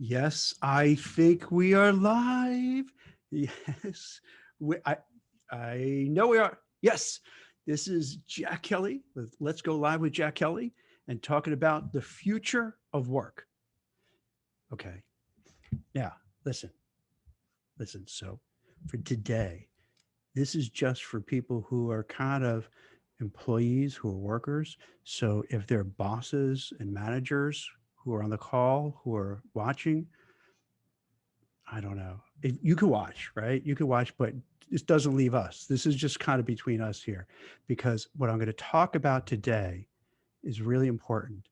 Yes, I think we are live. Yes, I know we are. Yes, this is Jack Kelly with Let's Go Live with Jack Kelly and talking about the future of work. Okay, now listen. So for today, this is just for people who are kind of employees who are workers. So if they're bosses and managers who are on the call, who are watching, I don't know. You could watch, right? You could watch, but this doesn't leave us. This is just kind of between us here because what I'm going to talk about today is really important.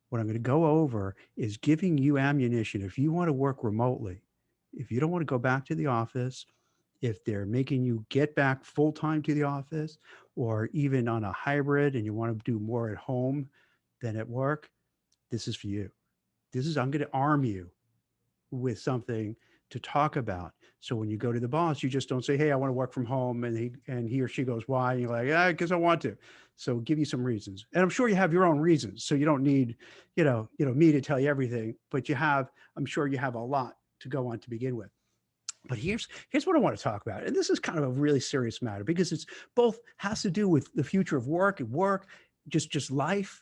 What I'm going to go over is giving you ammunition. If you want to work remotely, if you don't want to go back to the office, if they're making you get back full time to the office, or even on a hybrid and you want to do more at home than at work, this is for you. I'm going to arm you with something to talk about. So when you go to the boss, you just don't say, "Hey, I want to work from home," and he or she goes, "Why?" And you're like, "Yeah, because I want to." So give you some reasons, and I'm sure you have your own reasons. So you don't need, me to tell you everything, but I'm sure you have a lot to go on to begin with. But here's what I want to talk about, and this is kind of a really serious matter because it's both has to do with the future of work, just life,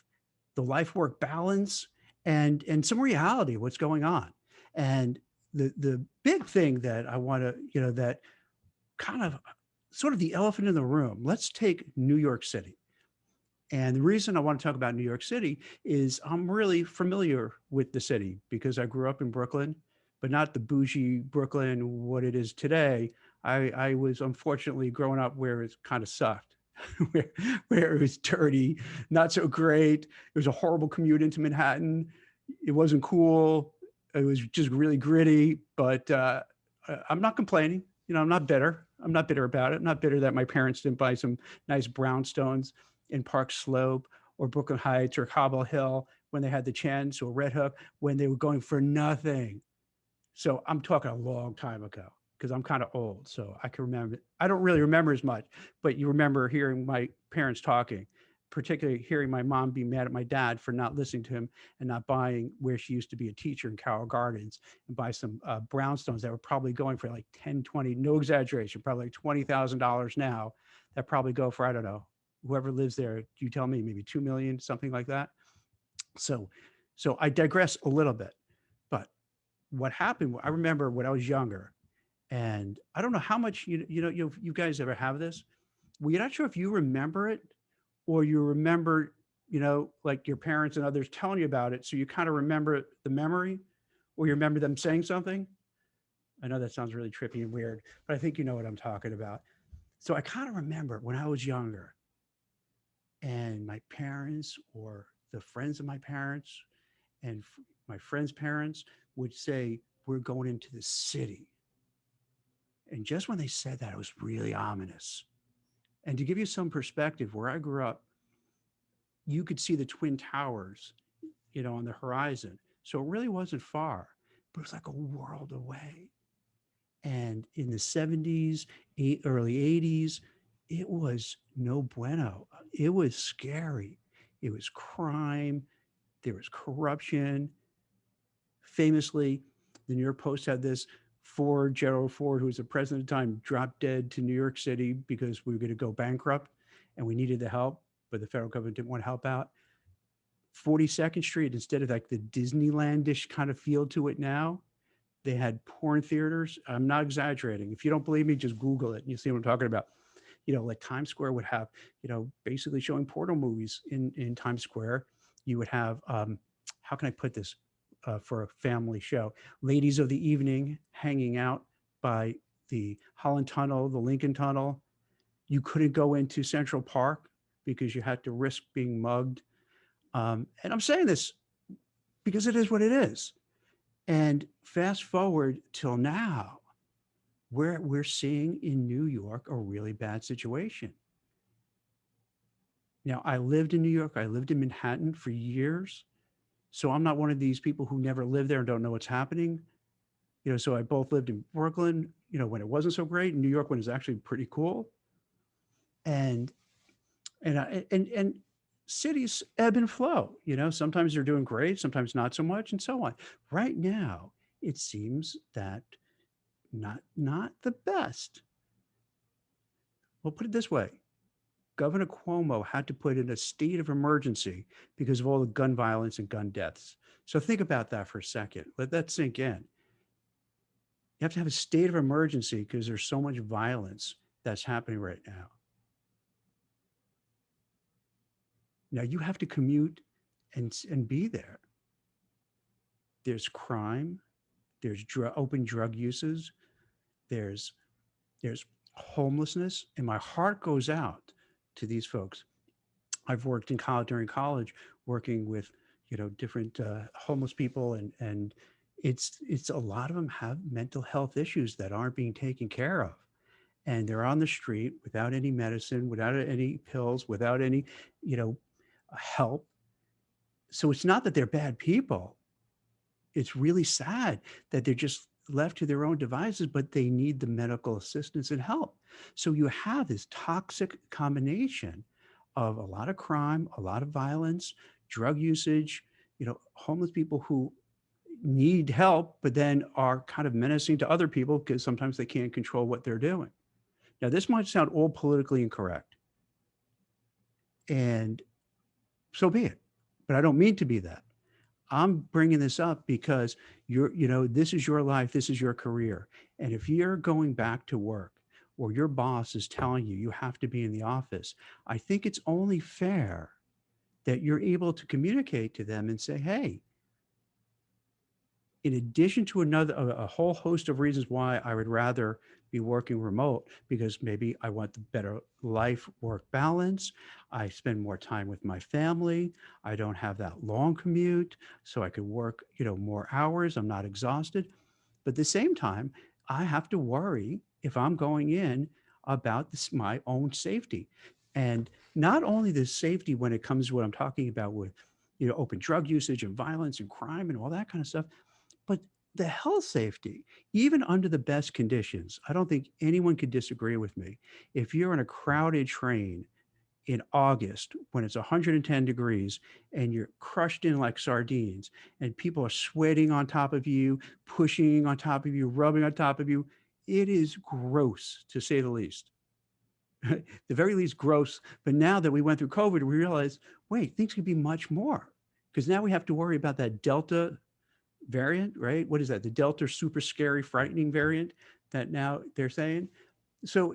the life work balance, and some reality of what's going on. And the big thing that I want to, that kind of sort of the elephant in the room. Let's take New York City. And the reason I want to talk about New York City is I'm really familiar with the city because I grew up in Brooklyn, but not the bougie Brooklyn, what it is today. I was unfortunately growing up where it kind of sucked, where, where it was dirty, not so great. It was a horrible commute into Manhattan. It wasn't cool. It was just really gritty, but I'm not complaining. I'm not bitter. I'm not bitter about it. I'm not bitter that my parents didn't buy some nice brownstones in Park Slope or Brooklyn Heights or Cobble Hill when they had the chance, or Red Hook when they were going for nothing. So I'm talking a long time ago because I'm kind of old. So I can remember. I don't really remember as much, but you remember hearing my parents talking, particularly hearing my mom be mad at my dad for not listening to him and not buying where she used to be a teacher in Carroll Gardens and buy some brownstones that were probably going for like 10, 20, no exaggeration, probably like $20,000 now that probably go for, I don't know, whoever lives there, you tell me, maybe 2 million, something like that. So, so I digress a little bit, but what happened, I remember when I was younger, and I don't know how much you guys ever have this. Well, you're not sure if you remember it or you remember, like your parents and others telling you about it. So you kind of remember the memory or you remember them saying something. I know that sounds really trippy and weird, but I think you know what I'm talking about. So I kind of remember when I was younger and my parents or the friends of my parents and my friends' parents would say, "We're going into the city." And just when they said that, it was really ominous. And to give you some perspective, where I grew up, you could see the Twin Towers, on the horizon. So it really wasn't far, but it was like a world away. And in the 70s, early 80s, it was no bueno. It was scary. It was crime. There was corruption. Famously, the New York Post had this: Gerald Ford, who was the president at the time, dropped dead to New York City because we were going to go bankrupt and we needed the help, but the federal government didn't want to help out. 42nd Street, instead of like the Disneylandish kind of feel to it now, they had porn theaters. I'm not exaggerating. If you don't believe me, just Google it and you see what I'm talking about. Like Times Square would have, basically showing porno movies in Times Square. You would have, how can I put this for a family show? Ladies of the evening hanging out by the Holland Tunnel, the Lincoln Tunnel. You couldn't go into Central Park because you had to risk being mugged. And I'm saying this because it is what it is. And fast forward till now, where we're seeing in New York a really bad situation. Now, I lived in New York. I lived in Manhattan for years. So I'm not one of these people who never lived there and don't know what's happening. So I both lived in Brooklyn, when it wasn't so great, in New York when it was actually pretty cool. And and cities ebb and flow. Sometimes they're doing great, sometimes not so much, and so on. Right now, it seems that not the best. We'll put it this way. Governor Cuomo had to put in a state of emergency because of all the gun violence and gun deaths. So think about that for a second. Let that sink in. You have to have a state of emergency because there's so much violence that's happening right now. Now you have to commute and be there. There's crime, there's open drug uses, there's there's homelessness, and my heart goes out to these folks. I've worked in college during college, working with different homeless people, and it's a lot of them have mental health issues that aren't being taken care of, and they're on the street without any medicine, without any pills, without any you know help. So it's not that they're bad people. It's really sad that they're just left to their own devices, but they need the medical assistance and help. So you have this toxic combination of a lot of crime, a lot of violence, drug usage, homeless people who need help, but then are kind of menacing to other people because sometimes they can't control what they're doing. Now, this might sound all politically incorrect, and so be it, but I don't mean to be that. I'm bringing this up because this is your life, this is your career. And if you're going back to work or your boss is telling you you have to be in the office, I think it's only fair that you're able to communicate to them and say, hey, in addition to a whole host of reasons why I would rather be working remote, because maybe I want the better life work balance. I spend more time with my family. I don't have that long commute, so I could work, more hours. I'm not exhausted. But at the same time, I have to worry if I'm going in about my own safety. And not only the safety when it comes to what I'm talking about with, open drug usage and violence and crime and all that kind of stuff, but the health safety, even under the best conditions, I don't think anyone could disagree with me. If you're in a crowded train in August when it's 110 degrees and you're crushed in like sardines and people are sweating on top of you, pushing on top of you, rubbing on top of you, it is gross to say the least. The very least gross. But now that we went through COVID, we realized, wait, things could be much more because now we have to worry about that Delta variant, right? What is that? The Delta super scary, frightening variant that now they're saying. So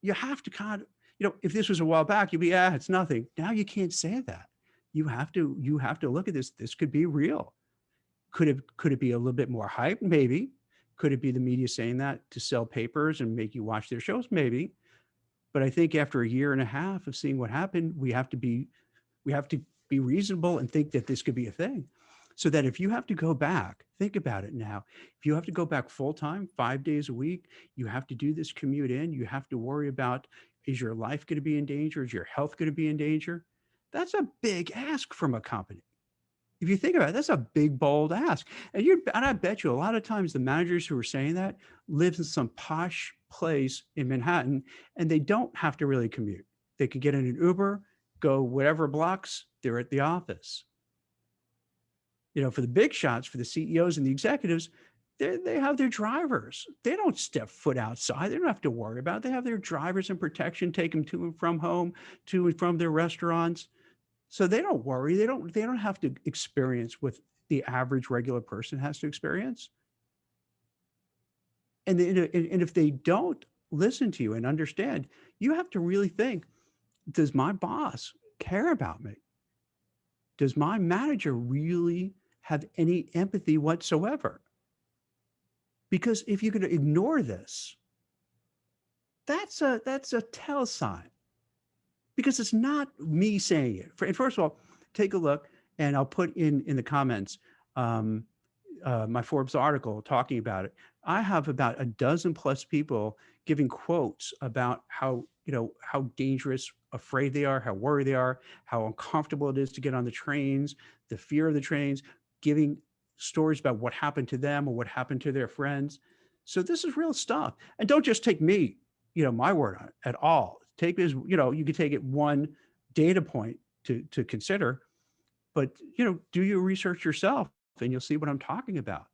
you have to kind of, if this was a while back, you'd be, it's nothing. Now you can't say that. You have to look at this. This could be real. Could it be a little bit more hype? Maybe. Could it be the media saying that to sell papers and make you watch their shows? Maybe. But I think after a year and a half of seeing what happened, we have to be reasonable and think that this could be a thing. So that if you have to go back, think about it now. If you have to go back full time, 5 days a week, you have to do this commute in, you have to worry about, is your life going to be in danger? Is your health going to be in danger? That's a big ask from a company. If you think about it, that's a big, bold ask. And I bet you a lot of times the managers who are saying that live in some posh place in Manhattan and they don't have to really commute. They could get in an Uber, go whatever blocks, they're at the office. For the big shots, for the CEOs and the executives, they have their drivers. They don't step foot outside. They don't have to worry about it. They have their drivers and protection, take them to and from home, to and from their restaurants. So they don't worry. They don't have to experience what the average regular person has to experience. And if they don't listen to you and understand, you have to really think, does my boss care about me? Does my manager really have any empathy whatsoever? Because if you're going to ignore this, that's a tell sign. Because it's not me saying it. And first of all, take a look, and I'll put in the comments my Forbes article talking about it. I have about a dozen plus people giving quotes about how dangerous, afraid they are, how worried they are, how uncomfortable it is to get on the trains, the fear of the trains, giving stories about what happened to them or what happened to their friends. So this is real stuff. And don't just take me, my word on it at all. Take this, you could take it one data point to consider, but do your research yourself and you'll see what I'm talking about.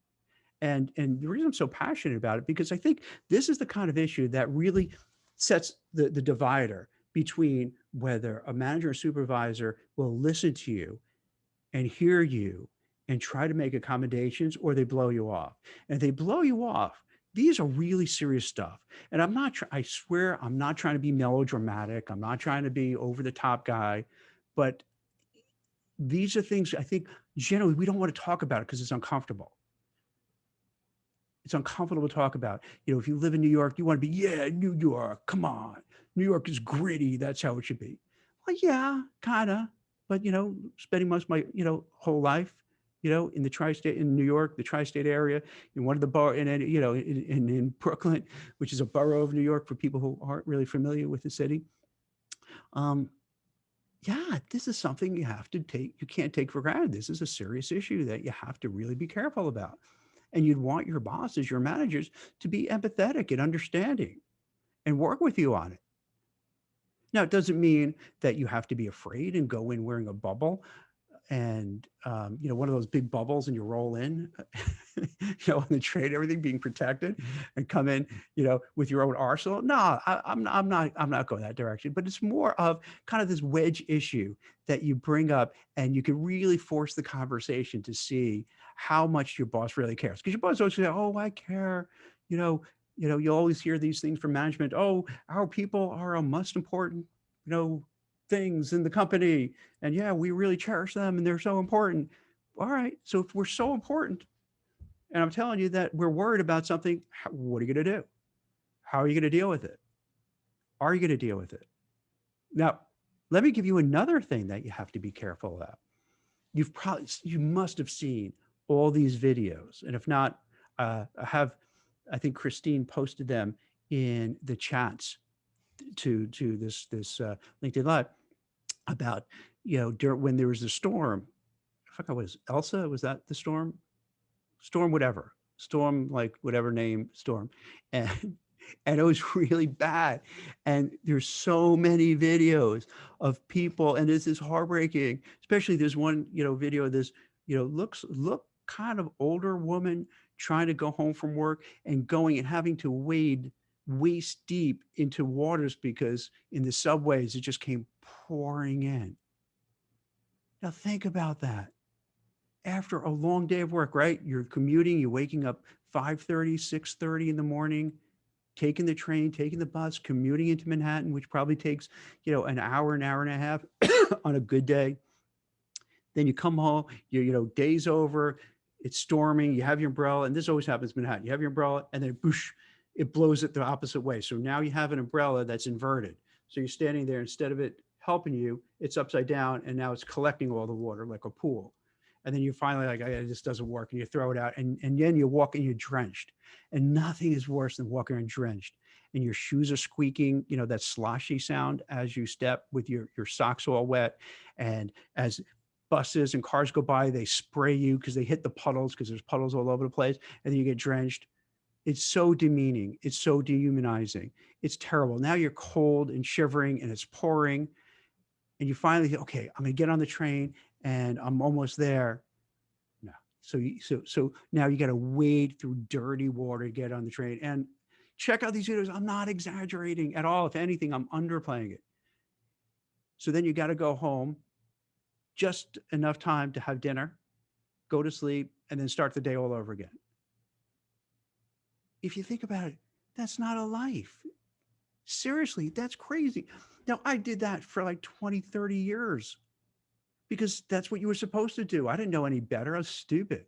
And the reason I'm so passionate about it, because I think this is the kind of issue that really sets the divider between whether a manager or supervisor will listen to you and hear you and try to make accommodations, or they blow you off. And if they blow you off, these are really serious stuff. And I swear, I'm not trying to be melodramatic. I'm not trying to be over the top guy, but these are things I think generally we don't want to talk about it because it's uncomfortable. It's uncomfortable to talk about. If you live in New York, you want to be, yeah, New York, come on. New York is gritty. That's how it should be. Well, yeah, kind of. But, spending most of my, whole life, in the tri-state, in New York, the tri-state area, in one of the in Brooklyn, which is a borough of New York for people who aren't really familiar with the city. Um, yeah, this is something you can't take for granted. This is a serious issue that you have to really be careful about. And you'd want your bosses, your managers, to be empathetic and understanding and work with you on it. Now, it doesn't mean that you have to be afraid and go in wearing a bubble and, one of those big bubbles, and you roll in, on the train, everything being protected, and come in, with your own arsenal. No, I'm not going that direction. But it's more of kind of this wedge issue that you bring up, and you can really force the conversation to see how much your boss really cares. Because your boss always say, "Oh, I care," you know. You always hear these things from management. Oh, our people are a most important, things in the company, and yeah, we really cherish them and they're so important. All right. So if we're so important, and I'm telling you that we're worried about something, what are you going to do? How are you going to deal with it? Are you going to deal with it? Now, let me give you another thing that you have to be careful about. You must have seen all these videos. And if not, I think Christine posted them in the chats to this LinkedIn Live about, when there was a storm. I forgot, was Elsa, was that the storm? Storm whatever. Storm, like whatever name storm. And and it was really bad. And there's so many videos of people, and this is heartbreaking. Especially there's one, video of this, look kind of older woman trying to go home from work and going and having to wade waist deep into waters because in the subways it just came pouring in. Now think about that. After a long day of work, right? You're commuting, you're waking up 5:30, 6:30 in the morning, taking the train, taking the bus, commuting into Manhattan, which probably takes, an hour and a half on a good day. Then you come home, day's over, it's storming, you have your umbrella, and this always happens in Manhattan. You have your umbrella, and then boosh, it blows it the opposite way. So now you have an umbrella that's inverted. So you're standing there, instead of it helping you, it's upside down, and now it's collecting all the water like a pool. And then you're finally like, this doesn't work, and you throw it out, and then you walk and you're drenched. And nothing is worse than walking around drenched. And your shoes are squeaking, that sloshy sound as you step with your socks all wet. And as buses and cars go by, they spray you because they hit the puddles, because there's puddles all over the place, and then you get drenched. It's so demeaning. It's so dehumanizing. It's terrible. Now you're cold and shivering and it's pouring, and you finally think, okay, I'm going to get on the train and I'm almost there. No. So now you got to wade through dirty water to get on the train. And check out these videos. I'm not exaggerating at all. If anything, I'm underplaying it. So then you got to go home, just enough time to have dinner, go to sleep, and then start the day all over again. If you think about it, that's not a life. Seriously, that's crazy. Now, I did that for like 20, 30 years because that's what you were supposed to do. I didn't know any better. I was stupid.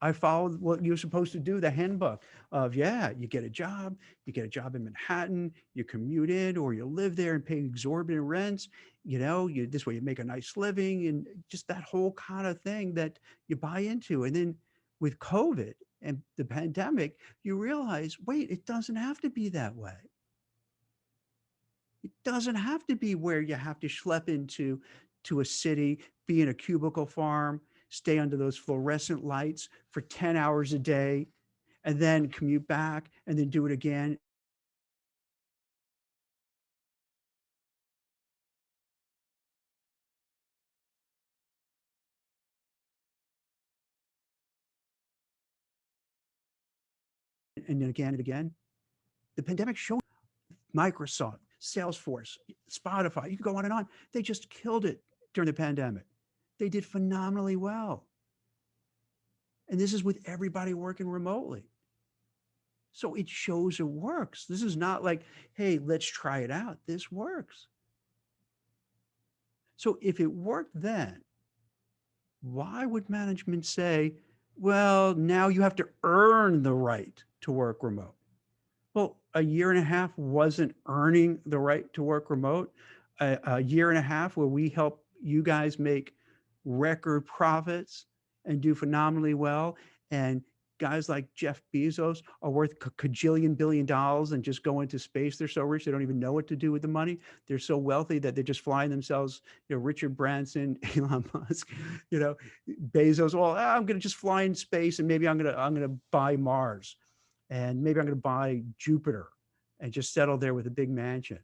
I followed what you're supposed to do, the handbook of, yeah, you get a job in Manhattan, you commute in, or you live there and pay exorbitant rents, this way you make a nice living, and just that whole kind of thing that you buy into. And then with COVID and the pandemic, you realize, wait, it doesn't have to be that way. It doesn't have to be where you have to schlep to a city, be in a cubicle farm, stay under those fluorescent lights for 10 hours a day, and then commute back and then do it again. and again and again. The pandemic showed Microsoft, Salesforce, Spotify, you can go on and on. They just killed it during the pandemic. They did phenomenally well. And this is with everybody working remotely. So it shows it works. This is not like, hey, let's try it out. This works. So if it worked then, why would management say, well, now you have to earn the right to work remote? Well, a year and a half wasn't earning the right to work remote. A year and a half where we help you guys make record profits and do phenomenally well. And guys like Jeff Bezos are worth cajillion billion dollars and just go into space. They're so rich, they don't even know what to do with the money. They're so wealthy that they're just flying themselves, Richard Branson, Elon Musk, Bezos, well, I'm going to just fly in space and maybe I'm going to buy Mars and maybe I'm going to buy Jupiter and just settle there with a big mansion.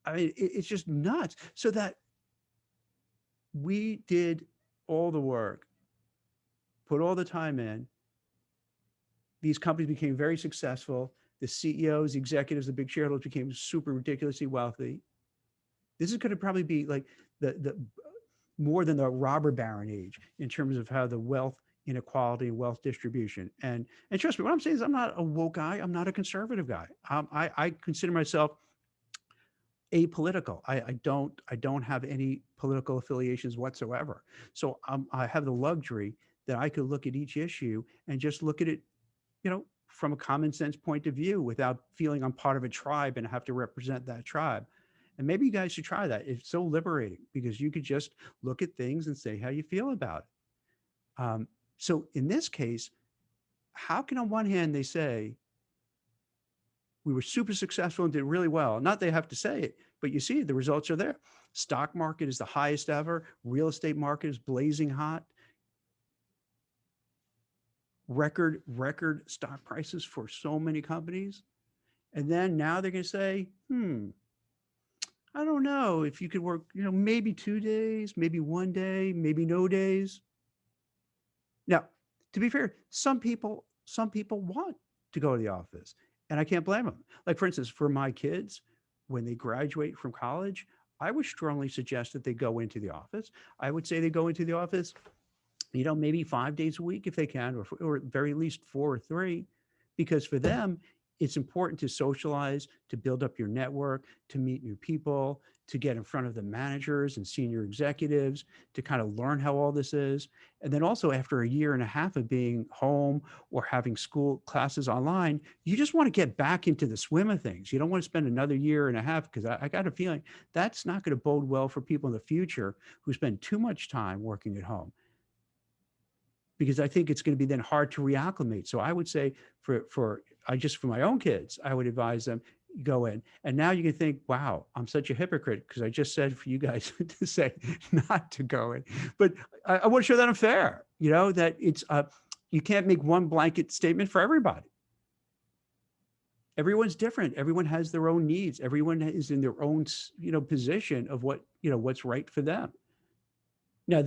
I mean, it's just nuts. So that we did all the work, put all the time in. These companies became very successful. The CEOs, the executives, the big shareholders became super ridiculously wealthy. This is going to probably be like the more than the robber baron age in terms of how the wealth inequality, wealth distribution. And trust me, what I'm saying is I'm not a woke guy. I'm not a conservative guy. I consider myself apolitical. I don't have any political affiliations whatsoever. So I have the luxury that I could look at each issue and just look at it, from a common sense point of view without feeling I'm part of a tribe and have to represent that tribe. And maybe you guys should try that. It's so liberating because you could just look at things and say how you feel about it. So in this case, how can on one hand they say, we were super successful and did really well. Not they have to say it, but you see the results are there. Stock market is the highest ever. Real estate market is blazing hot. Record stock prices for so many companies. And then now they're going to say, I don't know if you could work, maybe 2 days, maybe 1 day, maybe no days. Now, to be fair, some people want to go to the office and I can't blame them. Like for instance, for my kids, when they graduate from college, I would strongly suggest that they go into the office. I would say they go into the office maybe 5 days a week if they can, or at very least 4 or 3, because for them, it's important to socialize, to build up your network, to meet new people, to get in front of the managers and senior executives, to kind of learn how all this is. And then also after a year and a half of being home or having school classes online, you just want to get back into the swim of things. You don't want to spend another year and a half, because I got a feeling that's not going to bode well for people in the future who spend too much time working at home, because I think it's going to be then hard to reacclimate. So I would say for my own kids, I would advise them, go in. And now you can think, wow, I'm such a hypocrite because I just said for you guys to say not to go in. But I want to show that I'm fair, that it's, you can't make one blanket statement for everybody. Everyone's different. Everyone has their own needs. Everyone is in their own, position of what, what's right for them. Now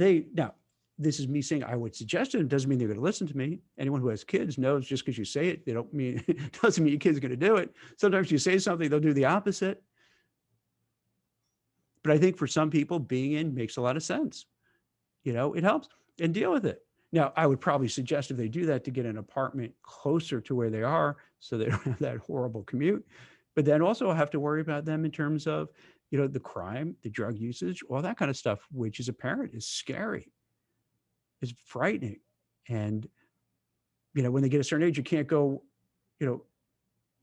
this is me saying I would suggest it. It doesn't mean they're going to listen to me. Anyone who has kids knows just because you say it, it doesn't mean your kid's going to do it. Sometimes you say something, they'll do the opposite. But I think for some people, being in makes a lot of sense. It helps, and deal with it. Now, I would probably suggest if they do that to get an apartment closer to where they are so they don't have that horrible commute. But then also have to worry about them in terms of, the crime, the drug usage, all that kind of stuff, which as a parent is scary. Is frightening. And, when they get a certain age, you can't go,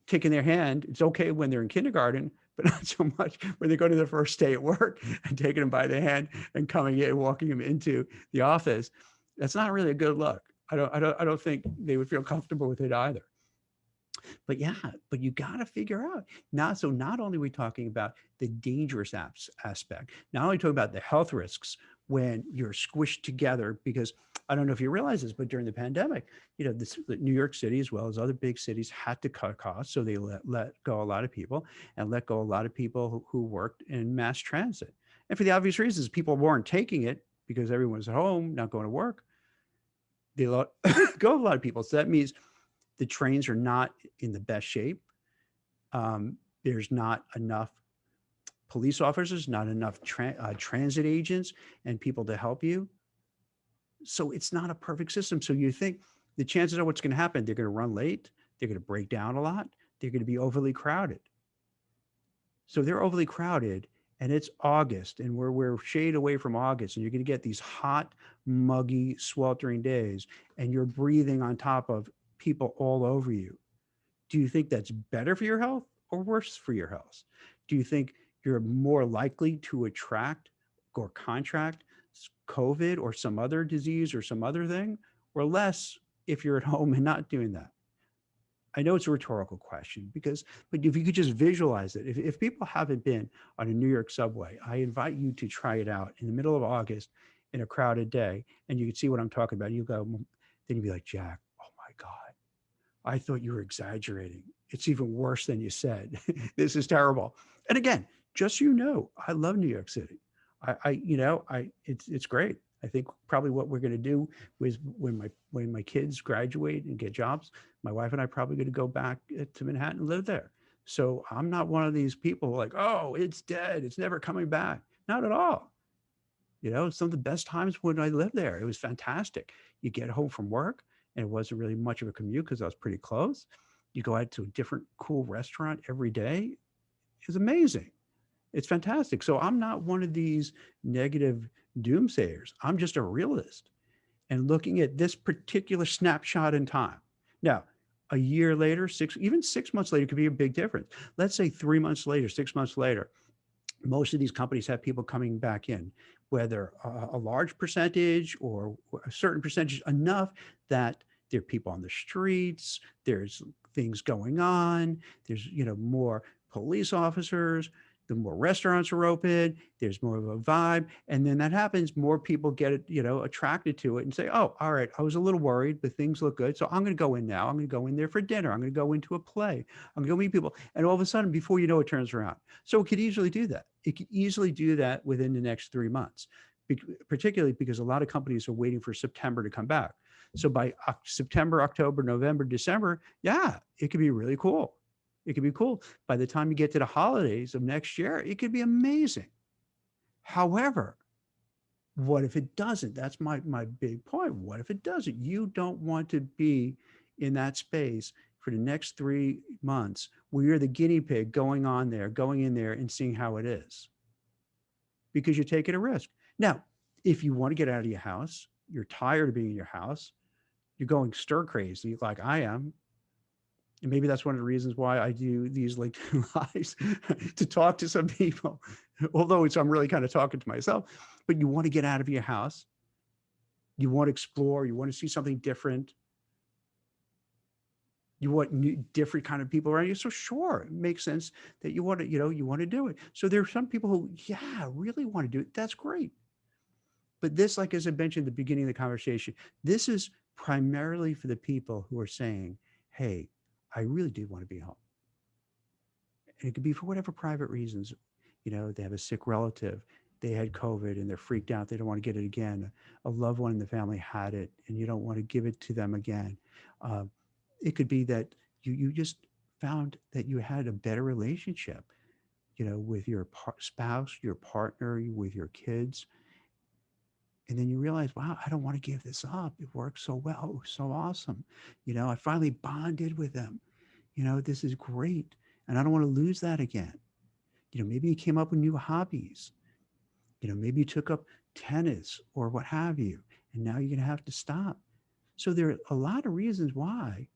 taking their hand. It's okay when they're in kindergarten, but not so much when they go to their first day at work and taking them by the hand and coming in and walking them into the office. That's not really a good look. I don't think they would feel comfortable with it either. But you got to figure out not only are we talking about the dangerous aspect, not only talking about the health risks when you're squished together, because I don't know if you realize this, but during the pandemic, New York City, as well as other big cities, had to cut costs. So they let go a lot of people and let go a lot of people who worked in mass transit. And for the obvious reasons, people weren't taking it because everyone was at home, not going to work. They let go a lot of people. So that means The trains are not in the best shape. There's not enough police officers, not enough transit agents and people to help you. So it's not a perfect system. So you think the chances are what's going to happen, they're going to run late, they're going to break down a lot, they're going to be overly crowded. So they're overly crowded and it's August and we're shade away from August and you're going to get these hot, muggy, sweltering days and you're breathing on top of people all over you. Do you think that's better for your health or worse for your health? Do you think you're more likely to attract or contract COVID or some other disease or some other thing, or less if you're at home and not doing that? I know it's a rhetorical question but if you could just visualize it, if people haven't been on a New York subway, I invite you to try it out in the middle of August in a crowded day, and you can see what I'm talking about. You go, then you'd be like, Jack, oh my God, I thought you were exaggerating. It's even worse than you said. This is terrible. And again, just so you know, I love New York City. It's great. I think probably what we're going to do is when my kids graduate and get jobs, my wife and I probably going to go back to Manhattan and live there. So I'm not one of these people like, oh, it's dead, it's never coming back. Not at all. Some of the best times when I lived there, it was fantastic. You get home from work and it wasn't really much of a commute because I was pretty close. You go out to a different cool restaurant every day. It's amazing. It's fantastic. So I'm not one of these negative doomsayers. I'm just a realist and looking at this particular snapshot in time. Now, a year later, even 6 months later could be a big difference. Let's say 3 months later, 6 months later, most of these companies have people coming back in, whether a large percentage or a certain percentage, enough that there are people on the streets, there's things going on, there's more police officers, the more restaurants are open, there's more of a vibe. And then that happens, more people get attracted to it and say, oh, all right, I was a little worried, but things look good. So I'm going to go in now. I'm going to go in there for dinner. I'm going to go into a play. I'm going to go meet people. And all of a sudden, before you know it, turns around. So it could easily do that. It could easily do that within the next 3 months, particularly because a lot of companies are waiting for September to come back. So by September, October, November, December, yeah, it could be really cool. It could be cool. By the time you get to the holidays of next year, it could be amazing. However, what if it doesn't? That's my big point. What if it doesn't? You don't want to be in that space for the next 3 months where you're the guinea pig going in there and seeing how it is, because you're taking a risk. Now, if you want to get out of your house, you're tired of being in your house, you're going stir crazy like I am, and maybe that's one of the reasons why I do these LinkedIn lives to talk to some people, although I'm really kind of talking to myself. But you want to get out of your house, you want to explore, you want to see something different, you want different kind of people around you. So sure, it makes sense that you want to do it. So there are some people who, really want to do it. That's great. But this, like as I mentioned at the beginning of the conversation, this is primarily for the people who are saying, hey, I really do want to be home. And it could be for whatever private reasons. They have a sick relative, they had COVID and they're freaked out. They don't want to get it again. A loved one in the family had it and you don't want to give it to them again. It could be that you just found that you had a better relationship, with your spouse, your partner, with your kids. And then you realize, wow, I don't want to give this up. It worked so well. It was so awesome. I finally bonded with them. This is great. And I don't want to lose that again. Maybe you came up with new hobbies. Maybe you took up tennis or what have you, and now you're going to have to stop. So there are a lot of reasons why,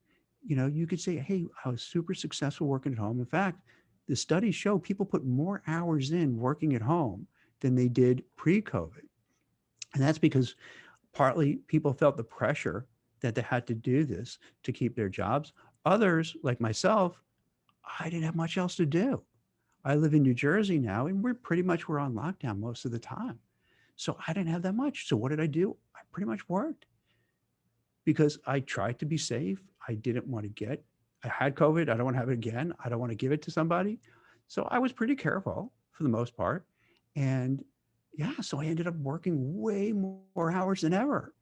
you could say, hey, I was super successful working at home. In fact, the studies show people put more hours in working at home than they did pre-COVID. And that's because partly people felt the pressure that they had to do this to keep their jobs. Others, like myself, I didn't have much else to do. I live in New Jersey now, and we're on lockdown most of the time. So I didn't have that much. So what did I do? I pretty much worked because I tried to be safe. I had COVID. I don't want to have it again. I don't want to give it to somebody. So I was pretty careful for the most part. And so I ended up working way more hours than ever,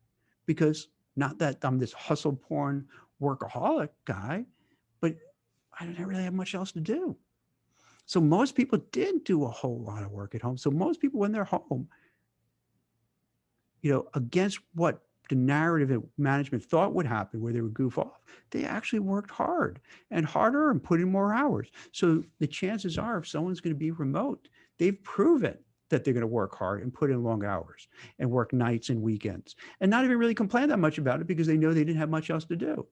because not that I'm this hustle porn workaholic guy, but I didn't really have much else to do. So most people did do a whole lot of work at home. So most people, when they're home, against what the narrative that management thought would happen, where they would goof off, they actually worked hard and harder and put in more hours. So the chances are, if someone's going to be remote, they've proven that they're going to work hard and put in long hours and work nights and weekends and not even really complain that much about it because they know they didn't have much else to do.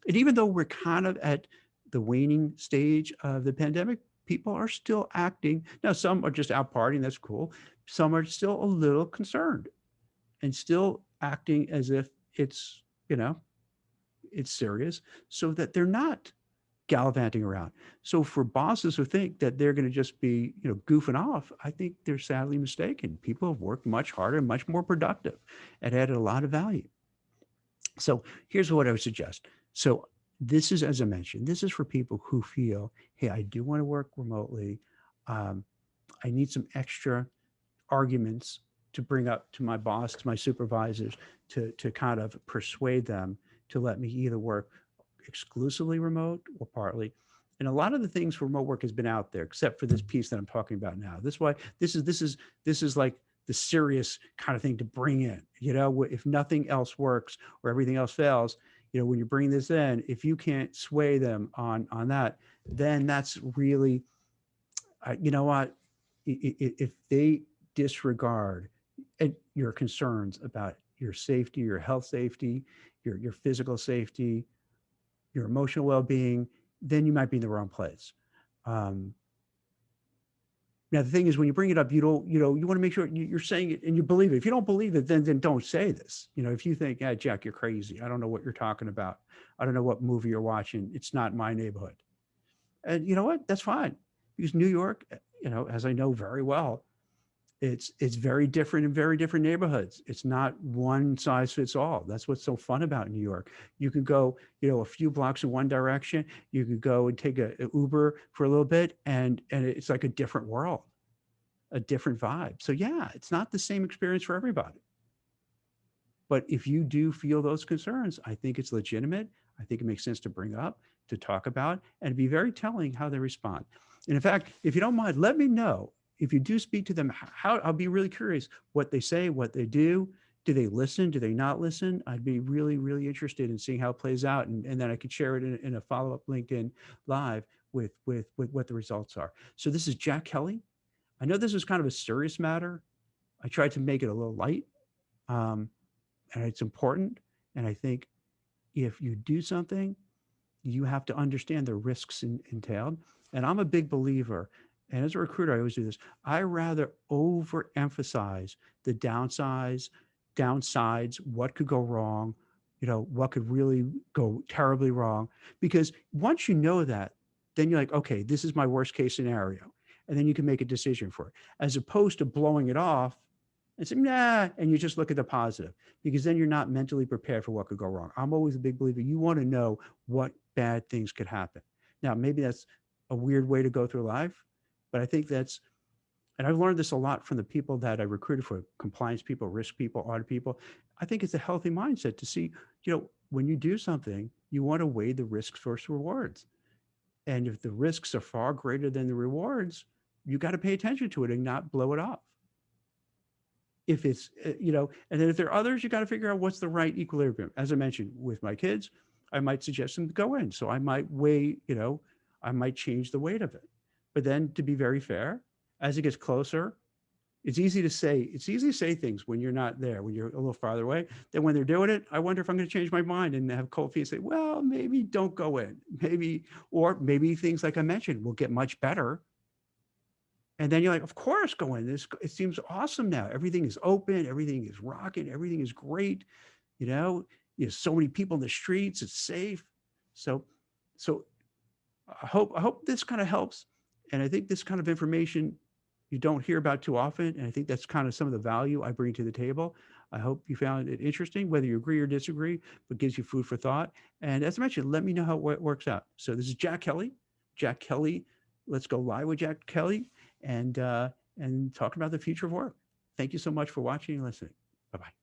And even though we're kind of at the waning stage of the pandemic, people are still acting. Now, some are just out partying. That's cool. Some are still a little concerned and still acting as if it's, it's serious, so that they're not gallivanting around. So for bosses who think that they're going to just be, goofing off, I think they're sadly mistaken. People have worked much harder, much more productive, and added a lot of value. So here's what I would suggest. So this is, as I mentioned, this is for people who feel, hey, I do want to work remotely. I need some extra arguments to bring up to my boss, to my supervisors, to kind of persuade them to let me either work exclusively remote or partly. And a lot of the things for remote work has been out there, except for this piece that I'm talking about now. This is like the serious kind of thing to bring in. If nothing else works or everything else fails, when you bring this in, if you can't sway them on that, then that's really, you know what? If they disregard your concerns about your safety, your health safety, your physical safety, your emotional well-being, then you might be in the wrong place. Now, the thing is, when you bring it up, you want to make sure you're saying it and you believe it. If you don't believe it, then don't say this. If you think, yeah, Jack, you're crazy. I don't know what you're talking about. I don't know what movie you're watching. It's not my neighborhood. And you know what? That's fine. Because New York, as I know very well, it's very different in very different neighborhoods. It's not one size fits all. That's what's so fun about New York. You can go, a few blocks in one direction. You could go and take a Uber for a little bit, and it's like a different world, a different vibe. So yeah, it's not the same experience for everybody. But if you do feel those concerns, I think it's legitimate. I think it makes sense to bring up, to talk about, and be very telling how they respond. And in fact, if you don't mind, let me know. If you do speak to them, I'll be really curious what they say, what they do. Do they listen? Do they not listen? I'd be really, really interested in seeing how it plays out. And then I could share it in a follow-up LinkedIn Live with what the results are. So this is Jack Kelly. I know this is kind of a serious matter. I tried to make it a little light, and it's important. And I think if you do something, you have to understand the risks entailed. And I'm a big believer, and as a recruiter, I always do this. I rather overemphasize the downsides, what could go wrong, what could really go terribly wrong. Because once you know that, then you're like, okay, this is my worst case scenario. And then you can make a decision for it, as opposed to blowing it off and say, nah, and you just look at the positive, because then you're not mentally prepared for what could go wrong. I'm always a big believer. You want to know what bad things could happen. Now, maybe that's a weird way to go through life, but I think and I've learned this a lot from the people that I recruited for, compliance people, risk people, audit people. I think it's a healthy mindset to see, when you do something, you want to weigh the risks versus rewards. And if the risks are far greater than the rewards, you got to pay attention to it and not blow it off. If it's, and then if there are others, you got to figure out what's the right equilibrium. As I mentioned, with my kids, I might suggest them to go in. So I might weigh, I might change the weight of it. But then, to be very fair, as it gets closer, it's easy to say things when you're not there, when you're a little farther away. Then when they're doing it, I wonder if I'm going to change my mind and have cold feet and say, well, maybe don't go in. Maybe things like I mentioned will get much better. And then you're like, of course, go in. It seems awesome now. Everything is open. Everything is rocking. Everything is great. So many people in the streets. It's safe. So I hope this kind of helps. And I think this kind of information you don't hear about too often. And I think that's kind of some of the value I bring to the table. I hope you found it interesting, whether you agree or disagree, but gives you food for thought. And as I mentioned, let me know how it works out. So this is Jack Kelly. Jack Kelly, let's go live with Jack Kelly and talk about the future of work. Thank you so much for watching and listening. Bye-bye.